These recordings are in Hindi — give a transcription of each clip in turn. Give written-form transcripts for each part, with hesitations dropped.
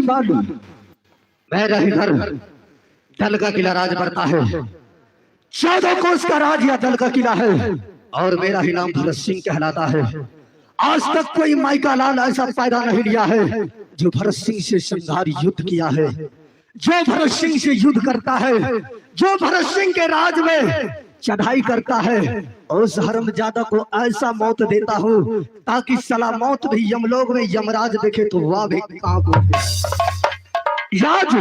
बालू मेरा ही घर दल का किला राज बढ़ता है। 14 कोस का राज या दल का किला है और मेरा ही नाम भरत सिंह कहलाता है। आज तक कोई माइका लाल ऐसा पैदा नहीं लिया है जो भरत सिंह से संघार युद्ध किया है, जो भरत सिंह से युद्ध करता है, जो भरत सिंह के राज में चढ़ाई करता है। और उस हरमजादा को ऐसा मौत देता हूँ ताकि सला मौत भी यमलोक में यमराज देखे तो वह भी कांप उठे। राज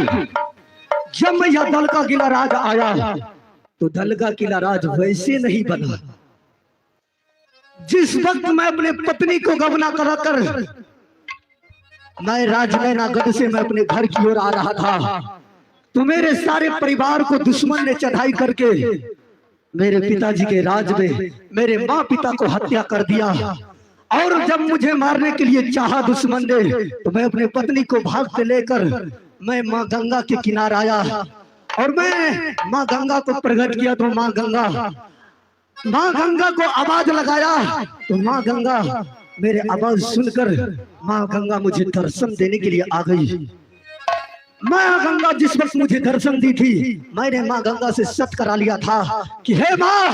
जब मैं यह दल का किला राज आया तो दल का किला राज वैसे नहीं बना। जिस वक्त मैं अपने पत्नी को गवना कराकर मैं राजनैनागढ़ से मैं अपने घर की ओर आ रहा था तो मेरे सारे परिवार को दुश्मन ने चढ़ाई करके मेरे पिताजी के राज में मेरे माँ पिता को हत्या कर दिया। और जब मुझे मारने के लिए चाहा दुश्मन ने तो मैं अपने पत्नी को भाग के लेकर मैं माँ गंगा के किनारे आया और मैं माँ गंगा को प्रकट किया। तो माँ गंगा को आवाज लगाया तो माँ गंगा मेरे आवाज सुनकर माँ गंगा मुझे दर्शन देने के लिए आ गई। माँ गंगा जिस वक्त मुझे दर्शन दी थी मैंने माँ गंगा से सत्य करा लिया था कि हे माँ,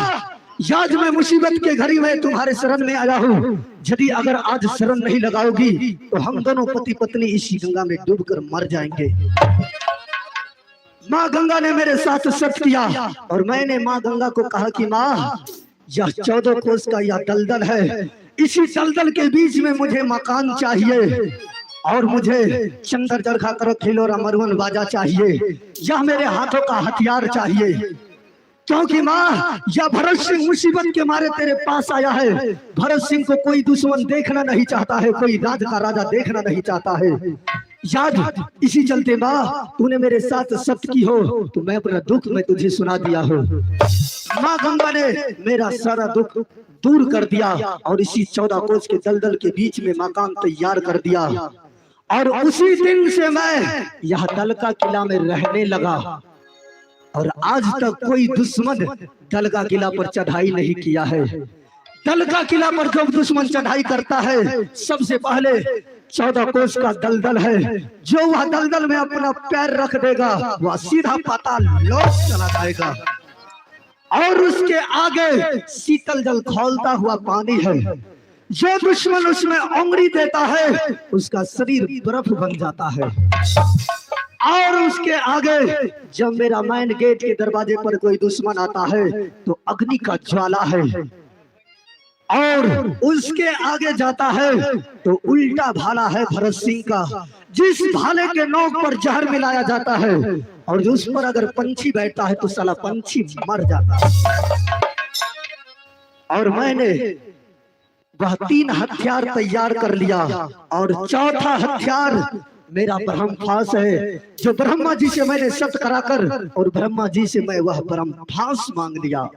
आज मैं मुसीबत के घड़ी में तुम्हारे शरण में आया हूँ। यदि अगर आज शरण नहीं लगाओगी तो हम दोनों पति पत्नी इसी गंगा में डूबकर मर जाएंगे। माँ गंगा ने मेरे साथ सत्य किया और मैंने माँ गंगा को कहा कि माँ, यह 14 कोस का यह दलदल है, इसी दलदल के बीच में मुझे मकान चाहिए और मुझे चंदर चरखा करो खिलोरा मरवन बाजा चाहिए, यह मेरे हाथों का हथियार चाहिए। क्योंकि माँ, यह भरत सिंह मुसीबत के मारे तेरे पास आया है। भरत सिंह को कोई दुश्मन देखना नहीं चाहता है, कोई राज का राजा देखना नहीं चाहता है। याद इसी चलते माँ, तूने मेरे साथ सत्य की हो तो मैं अपना दुख मैं तुझे सुना दिया हो। माँ गंगा ने मेरा सारा दुख दूर कर दिया और इसी 14 कोस के दलदल के बीच में मकान तैयार कर दिया। और उसी दिन से मैं यह दल का किला में रहने लगा और आज तक कोई दुश्मन दल का किला पर चढ़ाई नहीं किया है। दल का किला पर जब दुश्मन चढ़ाई करता है सबसे पहले 14 कोस का दलदल है, जो वह दलदल में अपना पैर रख देगा वह सीधा पाताल लोक चला जाएगा। और उसके आगे शीतल जल खौलता हुआ पानी है, जो दुश्मन उसमें उंगली देता है उसका शरीर बर्फ बन जाता है। और उसके आगे जब मेरा मैन गेट के दरवाजे पर कोई दुश्मन आता है तो अग्नि का ज्वाला है। और उसके आगे जाता है तो उल्टा भाला है भरत सिंह का, जिस भाले के नोक पर जहर मिलाया जाता है और उस पर अगर पंछी बैठता है तो साला पंछी मर जाता है। और मैंने वह 3 हथियार तैयार कर लिया और चौथा हथियार मेरा ब्रह्मफास है, जो ब्रह्मा जी से मैंने सत्य कराकर और ब्रह्मा जी से मैं वह ब्रह्मफास मांग लिया।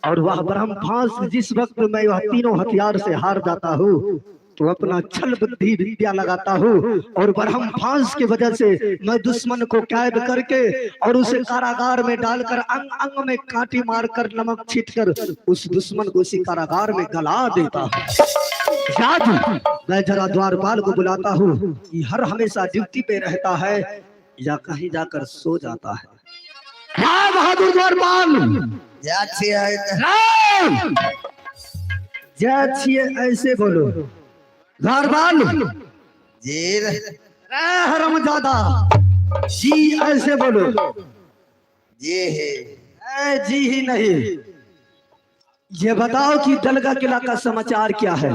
और वह ब्रह्मफास जिस वक्त मैं वह तीनों हथियार से हार जाता हूँ तो अपना छल बुद्धि विद्या लगाता हूँ और ब्रह्मफास की वजह से मैं दुश्मन को कैद करके और उसे कारागार में डालकर अंग अंग में कांटी मारकर नमक छींटकर उस दुश्मन को उसी कारागार में गला देता हूँ। याद मैं जरा द्वारपाल को बुलाता हूँ कि हर हमेशा ड्यूटी पे रहता है या कहीं जाकर सो जाता है। हाँ बहादुर द्वारपाल, ऐसे बोलो द्वारपाल जी। हरमजादा जी, ऐसे बोलो जी है जी ही नहीं। ये बताओ कि दल का किला का समाचार क्या है।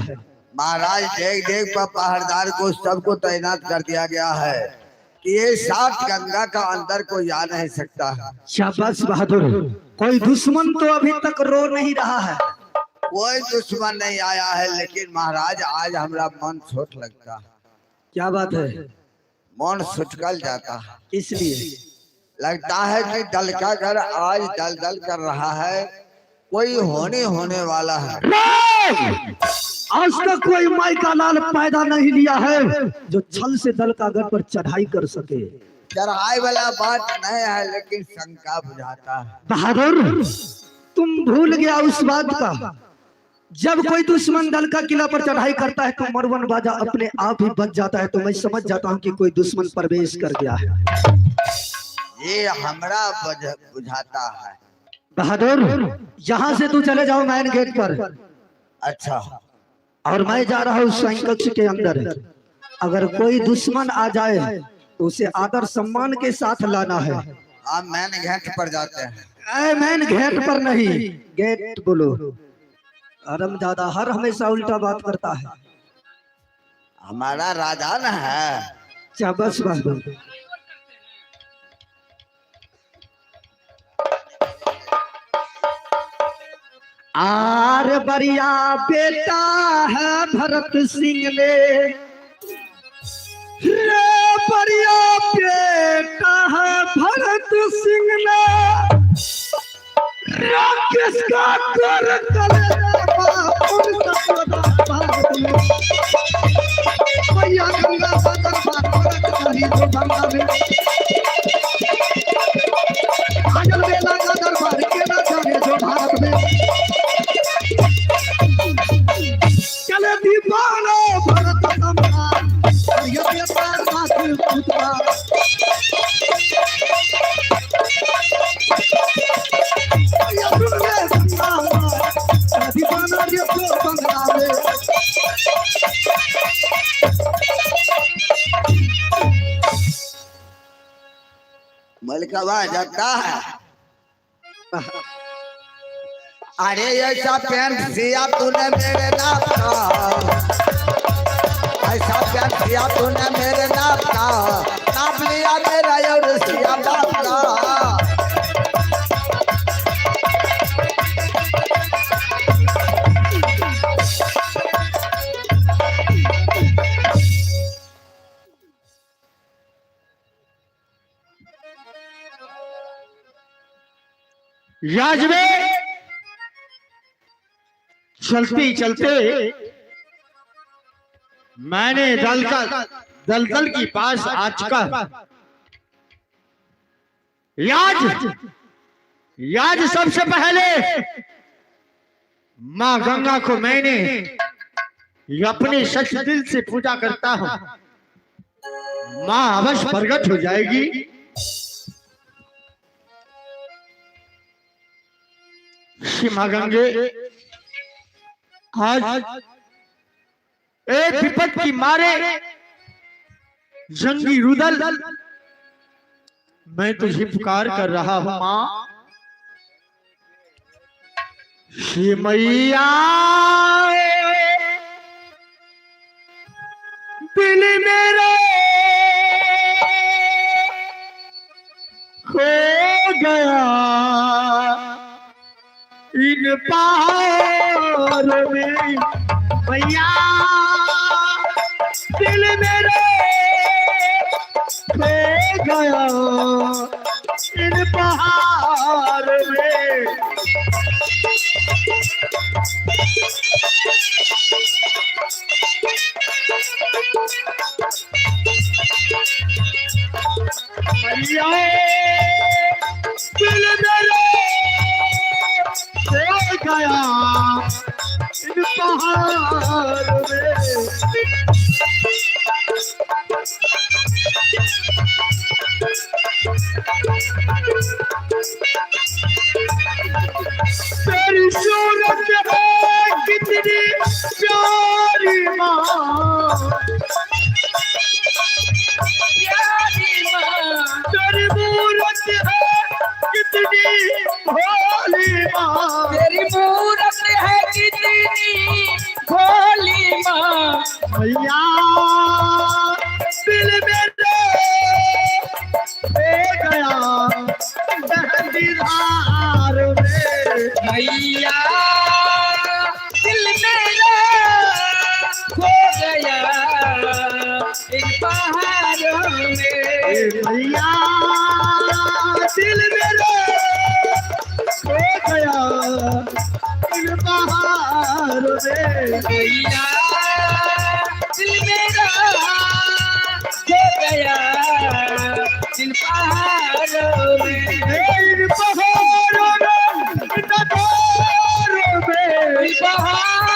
महाराज देख देख पर पहरेदार को सबको तैनात कर दिया गया है कि ये 7 गंगा का अंदर कोई जा नहीं सकता है। शाबाश बहादुर, कोई दुश्मन तो अभी तक रो नहीं रहा है। कोई दुश्मन नहीं आया है, लेकिन महाराज आज हमारा मन छोट लगता है। क्या बात है? मन सुटकल जाता है, इसलिए लगता है कि दल का घर आज दल दल कर रहा है, कोई होने वाला है। आज तक कोई माइका लाल पैदा नहीं लिया है जो छल से दल का घर पर चढ़ाई कर सके। चढ़ाई वाला बात नहीं है, लेकिन शंका बुझाता है। बहादुर, तुम भूल गया उस बात का जब कोई दुश्मन दल का किला पर चढ़ाई करता है तो मरवन बाजा अपने आप ही बच जाता है, तो मैं समझ जाता हूँ कि कोई दुश्मन प्रवेश कर गया है। ये हमरा बुझाता है। बहादुर, यहाँ से तू चले जाओ मैन गेट पर। अच्छा। और मैं जा रहा हूँ सैनिक कक्ष के अंदर। अगर कोई दुश्मन आ जाए तो उसे आदर सम्मान के साथ लाना है। आप मैन गेट पर जाते हैं? मैन गेट पर नहीं, गेट बोलो। अरम दादा हर हमेशा उल्टा बात करता है। हमारा राजा न है। क्या बस बहादुर। आर बरिया बेटा है भरत सिंह ने, रे बरिया बेटा है भरत सिंह ने, किसका कर भैया गंगा का दरबार करी तो गंगा में आजल बेला का दरबार के ना जाने जो भारत में चले दीवाना भरत सम्राट ये बेकार बात खुदवा ये दीवाना ये तो बंगला में मलकवा जाता है। अरे ऐसा पैंट सिया तूने मेरे नाप का, ऐसा पैंट सिया तूने मेरे नाप का, नाप लिया मेरा और सिया बाप का। राजवे चलते चलते मैंने दलदल की पास आ चुका। याद सबसे पहले माँ गंगा को मैंने अपने सच दिल से पूजा करता हूँ। माँ अवश्य प्रकट हो जाएगी। माँ गंगे आज एक विपद की मारे जंगी रुदल मैं तुझे पुकार कर रहा हूं माँ। श्री मैया दिल मेरे खो गया इन पहाड़ों में, मैया दिल मेरे खो गया इन पहाड़ों में। मैया दिल मेरे हो गया इन पहाड़ों में। तेरी सूरत है कितनी प्यारी माँ, तेरी मूरत है कितनी भोली माँ, तेरी मूरत है कितनी भोली माँ। मैया दिल मेरे हो गया बहती धार में, मैया दिल मेरा खो गया इन पहाड़ों में। मैया दिल मेरे हो गया इन पहाड़ों में। मैया दिल मेरा खो गया इन पहाड़ों में। इन पहाड़ों में, इन पहाड़ों में, पहाड़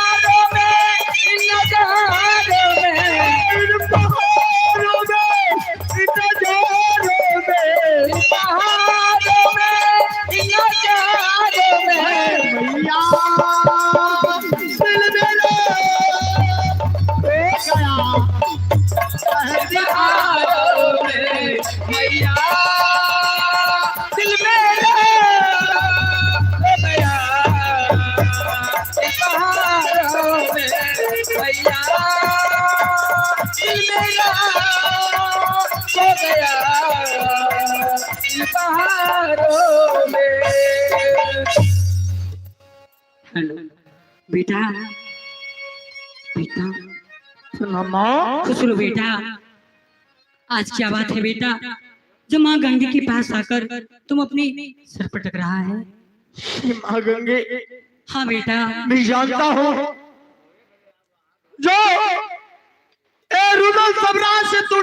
मेरा खो गया इन पहाड़ों में। हेलो बेटा, बेटा खुश रहो बेटा। आज क्या बात है बेटा, जब माँ गंगे के पास आकर तुम अपने सर पर टक रहा है? माँ गंगे, हाँ बेटा। मैं जानता हूँ जो ए रुदल सबराज से तू